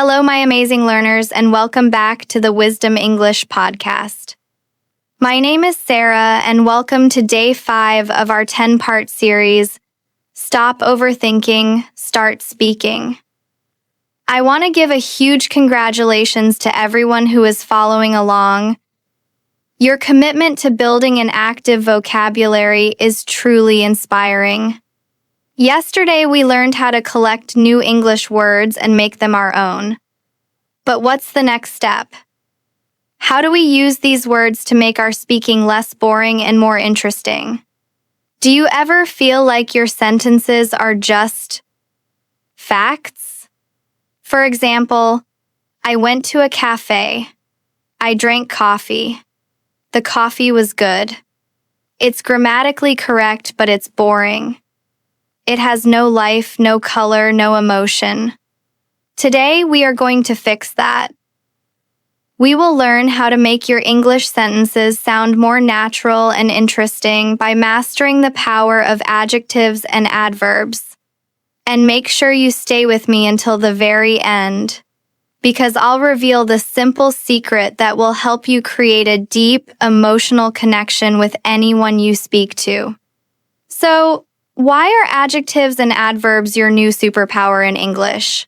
Hello, my amazing learners, and welcome back to the Wisdom English podcast. My name is Sarah, and welcome to Day 5 of our 10-part series, Stop Overthinking, Start Speaking. I want to give a huge congratulations to everyone who is following along. Your commitment to building an active vocabulary is truly inspiring. Yesterday, we learned how to collect new English words and make them our own. But what's the next step? How do we use these words to make our speaking less boring and more interesting? Do you ever feel like your sentences are just facts? For example, I went to a cafe. I drank coffee. The coffee was good. It's grammatically correct, but it's boring. It has no life, no color, no emotion. Today, we are going to fix that. We will learn how to make your English sentences sound more natural and interesting by mastering the power of adjectives and adverbs. And make sure you stay with me until the very end, because I'll reveal the simple secret that will help you create a deep, emotional connection with anyone you speak to. So, why are adjectives and adverbs your new superpower in English?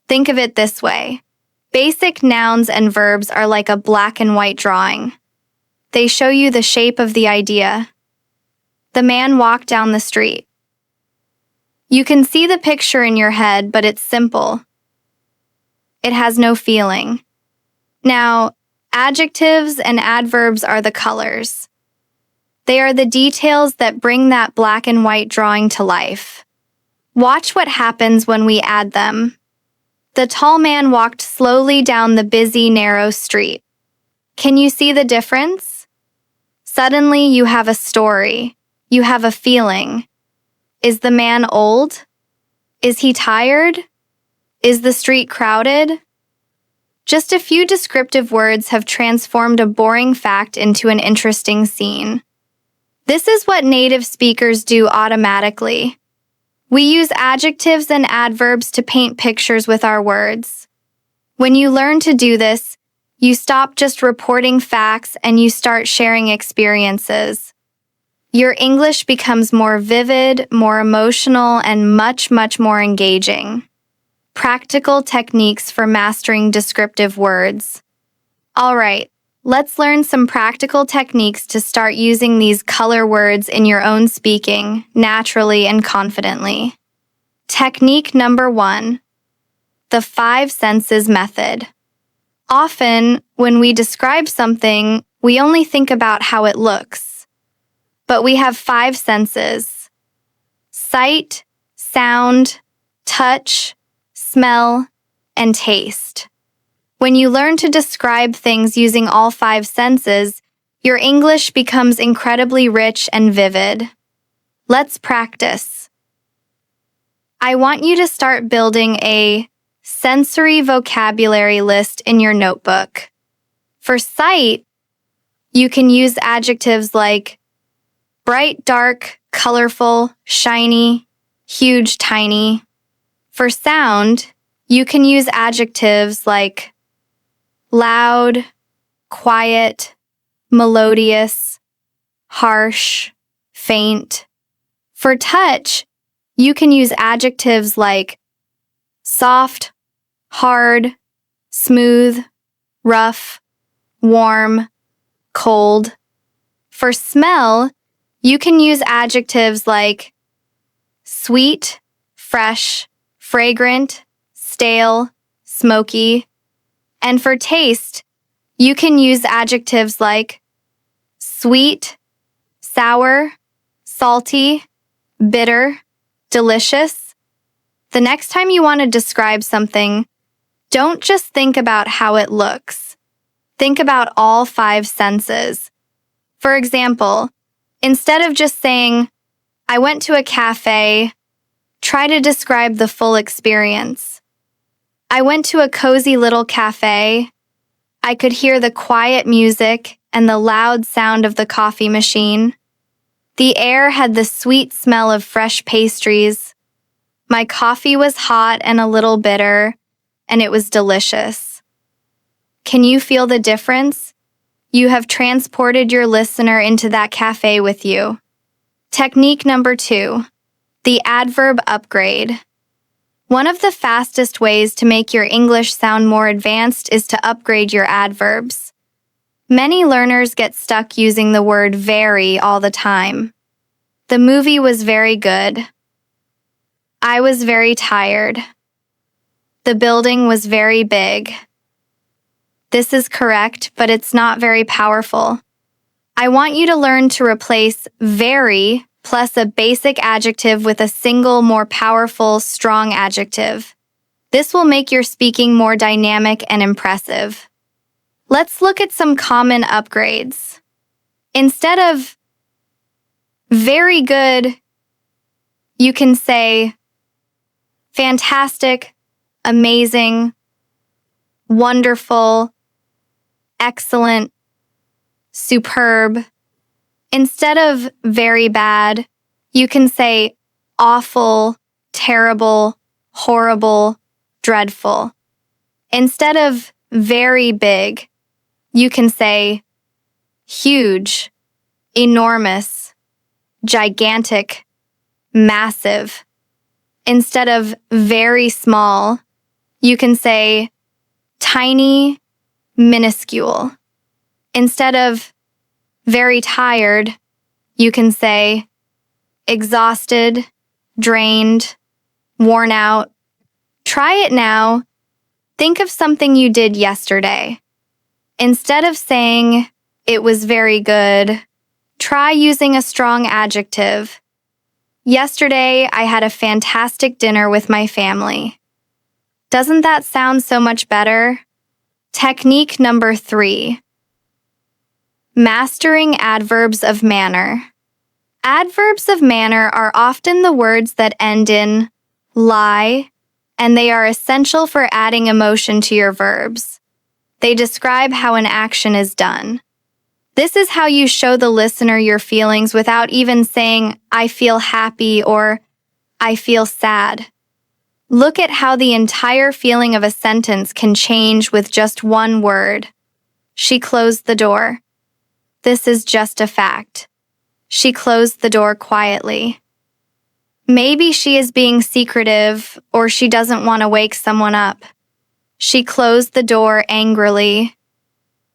Think of it this way. Basic nouns and verbs are like a black and white drawing. They show you the shape of the idea. The man walked down the street. You can see the picture in your head, but it's simple. It has no feeling. Now, adjectives and adverbs are the colors. They are the details that bring that black and white drawing to life. Watch what happens when we add them. The tall man walked slowly down the busy, narrow street. Can you see the difference? Suddenly, you have a story. You have a feeling. Is the man old? Is he tired? Is the street crowded? Just a few descriptive words have transformed a boring fact into an interesting scene. This is what native speakers do automatically. We use adjectives and adverbs to paint pictures with our words. When you learn to do this, you stop just reporting facts and you start sharing experiences. Your English becomes more vivid, more emotional, and much, much more engaging. Practical techniques for mastering descriptive words. All right. Let's learn some practical techniques to start using these color words in your own speaking, naturally and confidently. Technique number 1. The 5 senses method. Often, when we describe something, we only think about how it looks. But we have 5 senses: sight, sound, touch, smell, and taste. When you learn to describe things using all 5 senses, your English becomes incredibly rich and vivid. Let's practice. I want you to start building a sensory vocabulary list in your notebook. For sight, you can use adjectives like bright, dark, colorful, shiny, huge, tiny. For sound, you can use adjectives like loud, quiet, melodious, harsh, faint. For touch, you can use adjectives like soft, hard, smooth, rough, warm, cold. For smell, you can use adjectives like sweet, fresh, fragrant, stale, smoky. And for taste, you can use adjectives like sweet, sour, salty, bitter, delicious. The next time you want to describe something, don't just think about how it looks. Think about all 5 senses. For example, instead of just saying, I went to a cafe, try to describe the full experience. I went to a cozy little cafe. I could hear the quiet music and the loud sound of the coffee machine. The air had the sweet smell of fresh pastries. My coffee was hot and a little bitter, and it was delicious. Can you feel the difference? You have transported your listener into that cafe with you. Technique number 2, the adverb upgrade. One of the fastest ways to make your English sound more advanced is to upgrade your adverbs. Many learners get stuck using the word very all the time. The movie was very good. I was very tired. The building was very big. This is correct, but it's not very powerful. I want you to learn to replace very plus a basic adjective with a single, more powerful, strong adjective. This will make your speaking more dynamic and impressive. Let's look at some common upgrades. Instead of very good, you can say fantastic, amazing, wonderful, excellent, superb. Instead of very bad, you can say awful, terrible, horrible, dreadful. Instead of very big, you can say huge, enormous, gigantic, massive. Instead of very small, you can say tiny, minuscule. Instead of very tired, you can say exhausted, drained, worn out. Try it now. Think of something you did yesterday. Instead of saying, it was very good, try using a strong adjective. Yesterday, I had a fantastic dinner with my family. Doesn't that sound so much better? Technique number 3. Mastering adverbs of manner. Adverbs of manner are often the words that end in lie, and they are essential for adding emotion to your verbs. They describe how an action is done. This is how you show the listener your feelings without even saying, I feel happy or I feel sad. Look at how the entire feeling of a sentence can change with just one word. She closed the door. This is just a fact. She closed the door quietly. Maybe she is being secretive or she doesn't want to wake someone up. She closed the door angrily.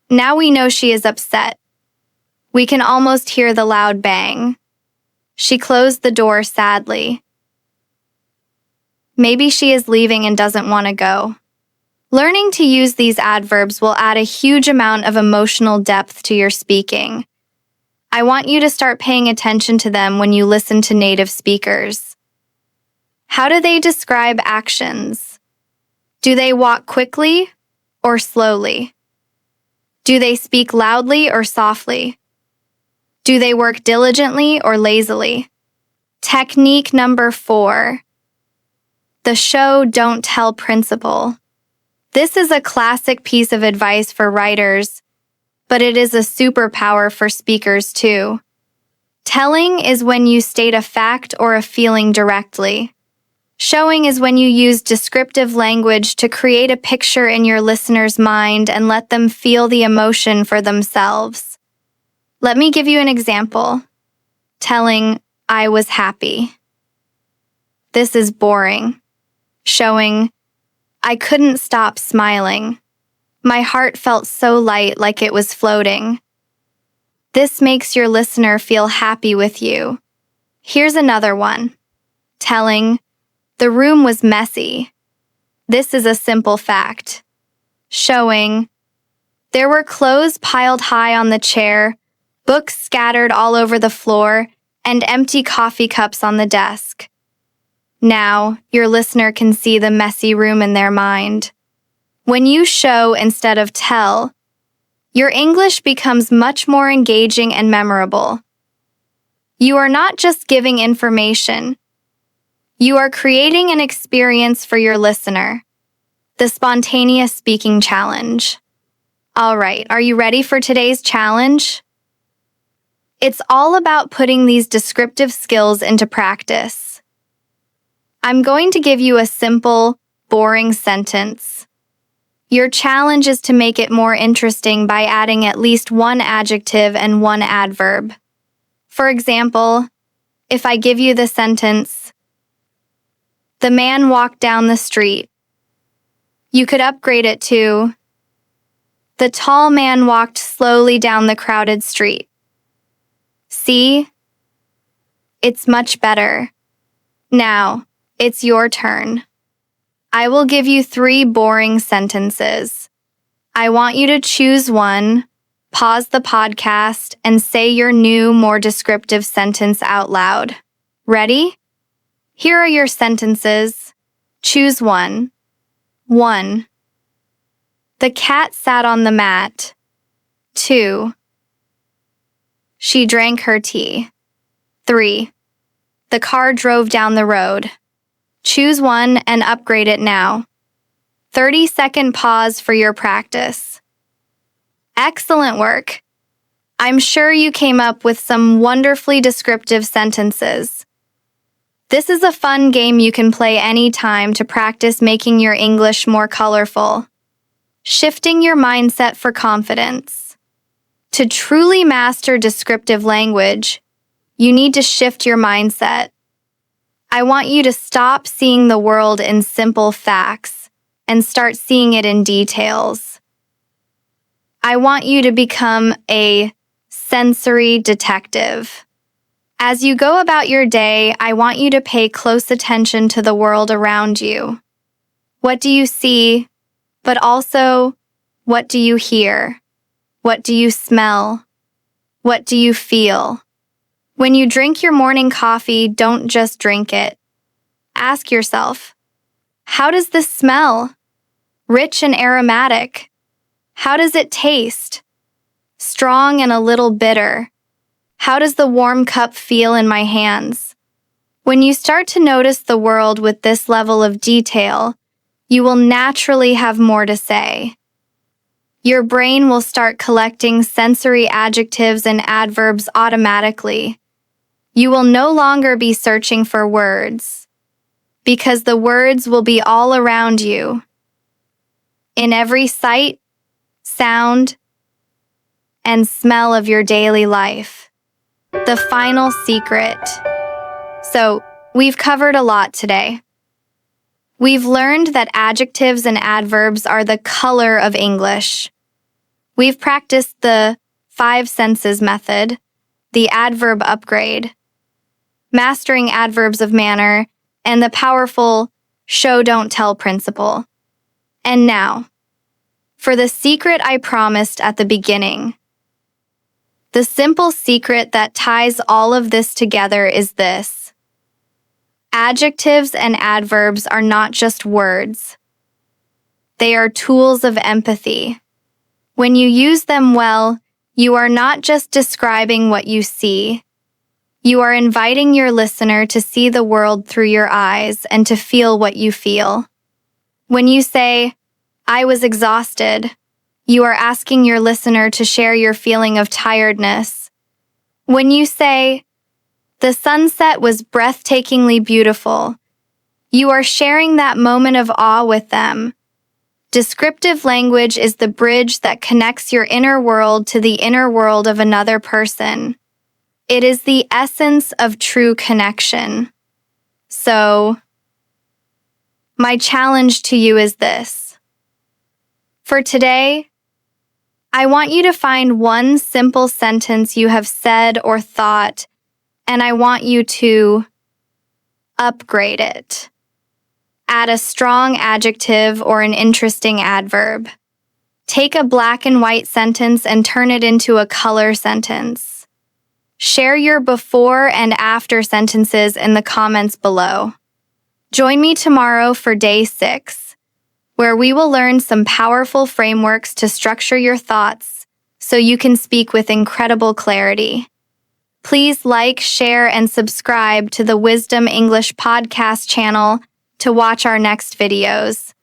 Now we know she is upset. We can almost hear the loud bang. She closed the door sadly. Maybe she is leaving and doesn't want to go. Learning to use these adverbs will add a huge amount of emotional depth to your speaking. I want you to start paying attention to them when you listen to native speakers. How do they describe actions? Do they walk quickly or slowly? Do they speak loudly or softly? Do they work diligently or lazily? Technique number 4. The show don't tell principle. This is a classic piece of advice for writers, but it is a superpower for speakers too. Telling is when you state a fact or a feeling directly. Showing is when you use descriptive language to create a picture in your listener's mind and let them feel the emotion for themselves. Let me give you an example. Telling, I was happy. This is boring. Showing, I couldn't stop smiling. My heart felt so light like it was floating. This makes your listener feel happy with you. Here's another one. Telling, the room was messy. This is a simple fact. Showing, there were clothes piled high on the chair, books scattered all over the floor, and empty coffee cups on the desk. Now, your listener can see the messy room in their mind. When you show instead of tell, your English becomes much more engaging and memorable. You are not just giving information. You are creating an experience for your listener. The Spontaneous Speaking Challenge. All right, are you ready for today's challenge? It's all about putting these descriptive skills into practice. I'm going to give you a simple, boring sentence. Your challenge is to make it more interesting by adding at least one adjective and one adverb. For example, if I give you the sentence, "The man walked down the street," you could upgrade it to, "The tall man walked slowly down the crowded street." See? It's much better. Now, it's your turn. I will give you 3 boring sentences. I want you to choose one, pause the podcast, and say your new, more descriptive sentence out loud. Ready? Here are your sentences. Choose one. 1. The cat sat on the mat. 2. She drank her tea. 3. The car drove down the road. Choose one and upgrade it now. 30-second pause for your practice. Excellent work! I'm sure you came up with some wonderfully descriptive sentences. This is a fun game you can play anytime to practice making your English more colorful. Shifting your mindset for confidence. To truly master descriptive language, you need to shift your mindset. I want you to stop seeing the world in simple facts and start seeing it in details. I want you to become a sensory detective. As you go about your day, I want you to pay close attention to the world around you. What do you see? But also, what do you hear? What do you smell? What do you feel? When you drink your morning coffee, don't just drink it. Ask yourself, how does this smell? Rich and aromatic. How does it taste? Strong and a little bitter. How does the warm cup feel in my hands? When you start to notice the world with this level of detail, you will naturally have more to say. Your brain will start collecting sensory adjectives and adverbs automatically. You will no longer be searching for words, because the words will be all around you, in every sight, sound, and smell of your daily life. The final secret. So, we've covered a lot today. We've learned that adjectives and adverbs are the color of English. We've practiced the 5 senses method, the Adverb Upgrade, mastering adverbs of manner, and the powerful show-don't-tell principle. And now, for the secret I promised at the beginning. The simple secret that ties all of this together is this. Adjectives and adverbs are not just words. They are tools of empathy. When you use them well, you are not just describing what you see. You are inviting your listener to see the world through your eyes and to feel what you feel. When you say, "I was exhausted," you are asking your listener to share your feeling of tiredness. When you say, "The sunset was breathtakingly beautiful," you are sharing that moment of awe with them. Descriptive language is the bridge that connects your inner world to the inner world of another person. It is the essence of true connection. So, my challenge to you is this. For today, I want you to find one simple sentence you have said or thought, and I want you to upgrade it. Add a strong adjective or an interesting adverb. Take a black and white sentence and turn it into a color sentence. Share your before and after sentences in the comments below. Join me tomorrow for day 6, where we will learn some powerful frameworks to structure your thoughts so you can speak with incredible clarity. Please like, share, and subscribe to the Wisdom English podcast channel to watch our next videos.